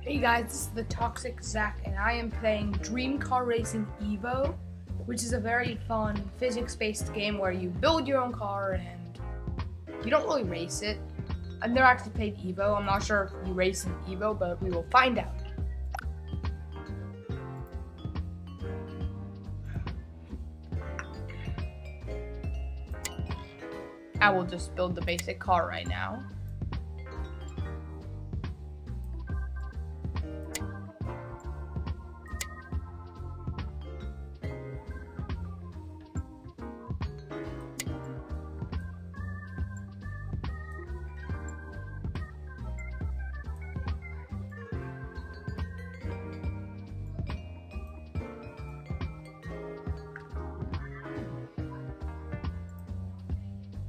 Hey guys, this is the Toxic Zach, and I am playing Dream Car Racing Evo, which is a very fun physics-based game where you build your own car and you don't really race it. I've never actually played Evo. I'm not sure if you race in Evo, but we will find out. I will just build the basic car right now.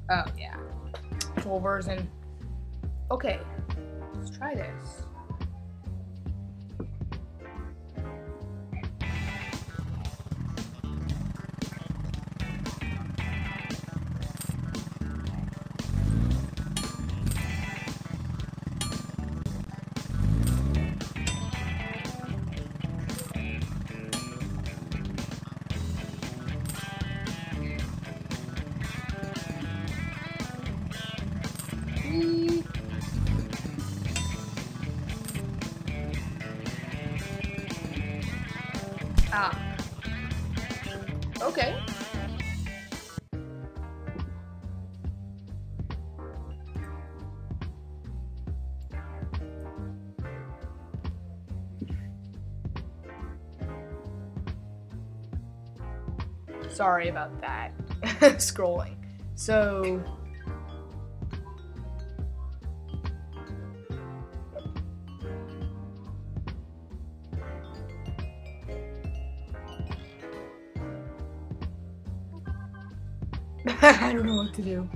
Oh yeah, full version. Okay, let's try this. Ah. Okay. Sorry about that. Scrolling. So I don't know what to do.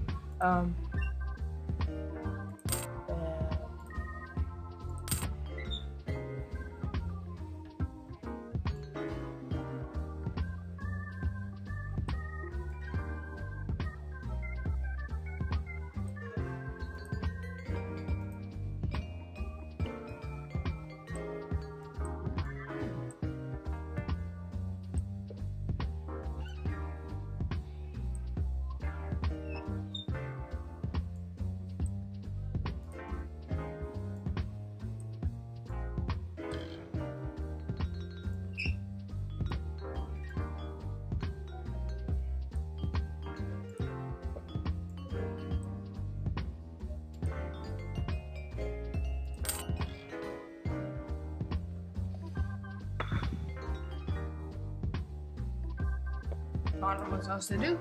I don't know what else to do.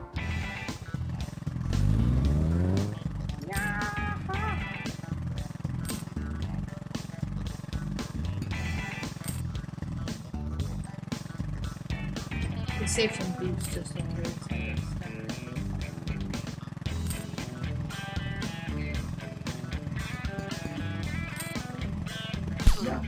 Let's save some boost just in case. No.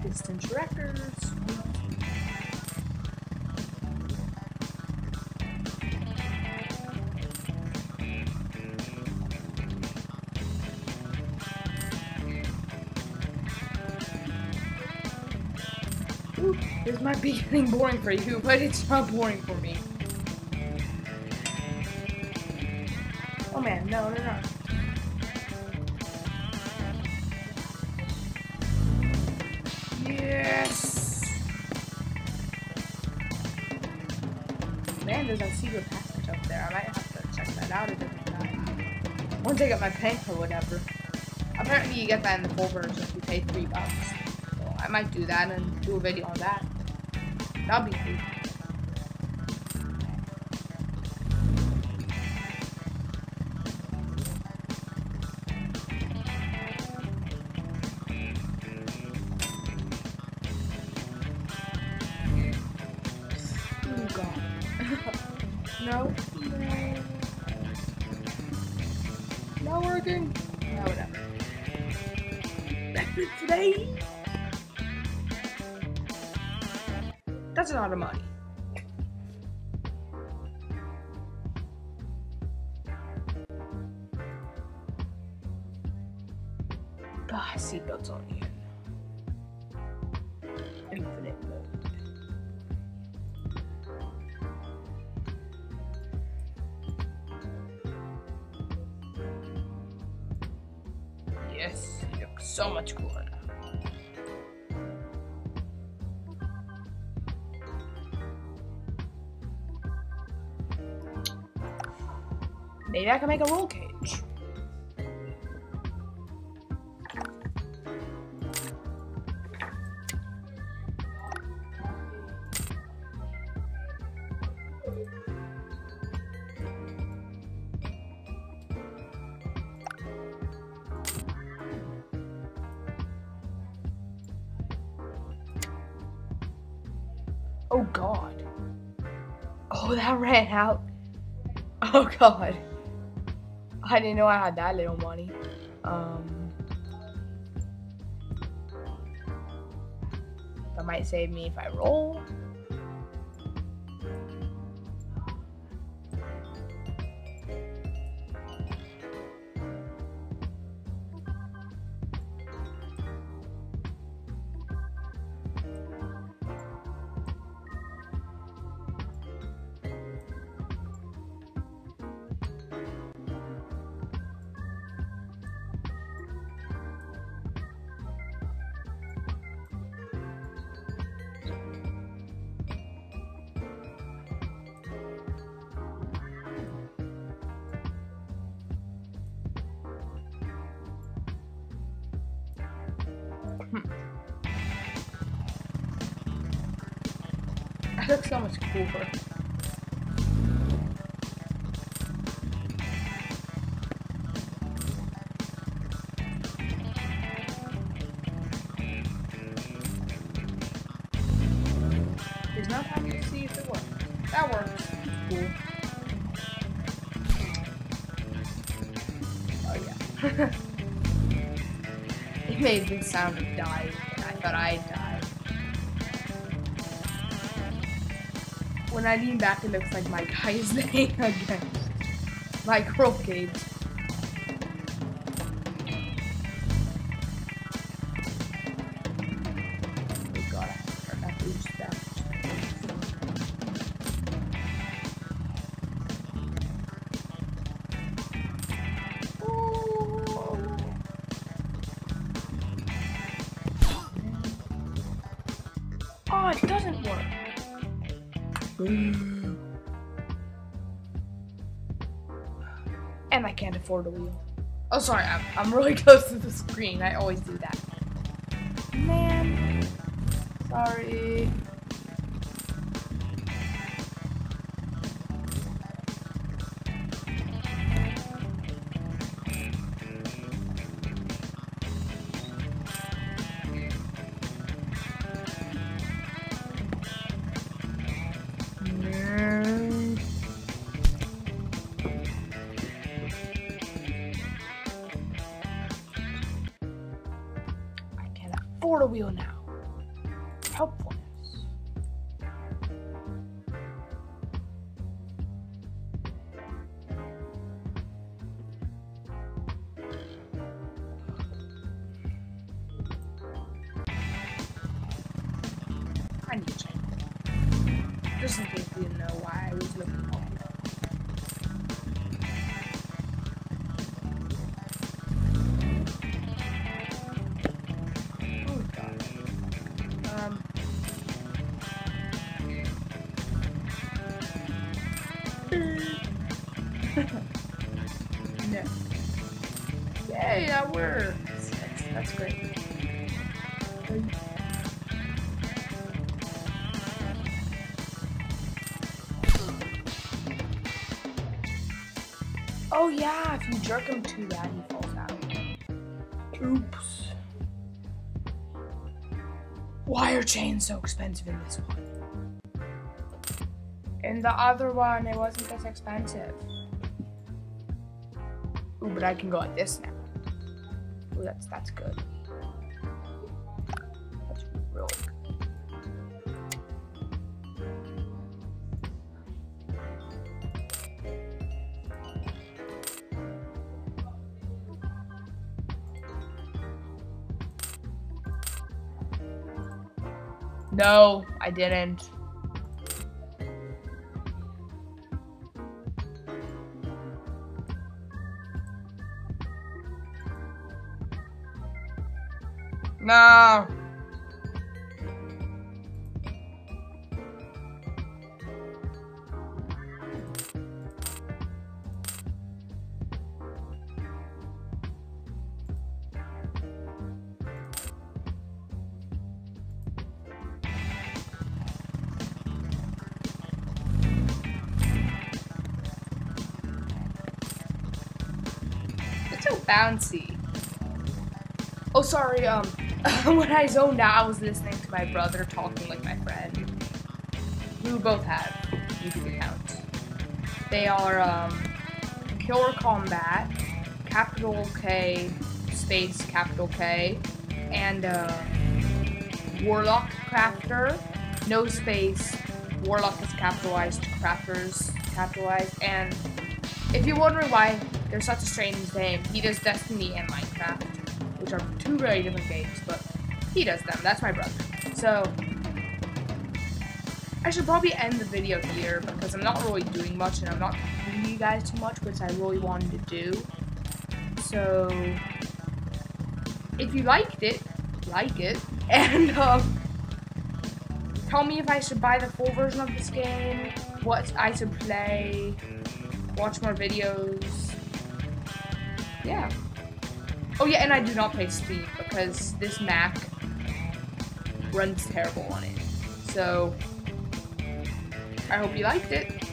Distance records. Ooh, this might be getting boring for you, but it's not boring for me. Oh man, no. Yes! Man, there's a secret passage up there. I might have to check that out a different time. Once I get my prank or whatever. Apparently you get that in the full version if you pay $3. So I might do that and do a video on that. That'll be cool. No. Not working. No, whatever. That's it today. That's a lot of money. Ah, seatbelts on you. Infinite mode. Yes, you look so much cooler now. Maybe I can make a roll cage. Oh god. Oh, that ran out. Oh god. I didn't know I had that little money. That might save me if I roll. That looks so much cooler. There's no time to see if it works. That works. Cool. Oh yeah. It made the sound of dying, and I thought I died. When I lean back, it looks like my guy is laying against my roll cage. Oh god, I forgot that boost down. Oh, it doesn't work. And I can't afford a wheel. Oh, sorry, I'm really close to the screen. I always do that. Man. Sorry. Afford a wheel now. Helpfulness. I need to check. Just in case you didn't know why I was looking for it. No. Yay, that works. That's great. Oh yeah, if you jerk him too bad, he falls out. Oops. Why are chains so expensive in this one? In the other one, it wasn't this expensive. Ooh, but I can go at this now. Ooh, that's good. That's really good. No, I didn't. No. It's so bouncy. Oh, sorry, when I zoned out, I was listening to my brother talking with my friend. We both have YouTube accounts. They are, Killer Combat, capital K, space, capital K, and, Warlock Crafter, no space, Warlock is capitalized, Crafters capitalized, and if you're wondering why there's such a strange name, he does Destiny and Minecraft, which are two very different games, but he does them. That's my brother. So, I should probably end the video here because I'm not really doing much and I'm not talking to you guys too much, which I really wanted to do. So, if you liked it, like it, and tell me if I should buy the full version of this game, what I should play, watch more videos. Yeah. Oh yeah, and I do not play Steam because this Mac runs terrible on it. So, I hope you liked it.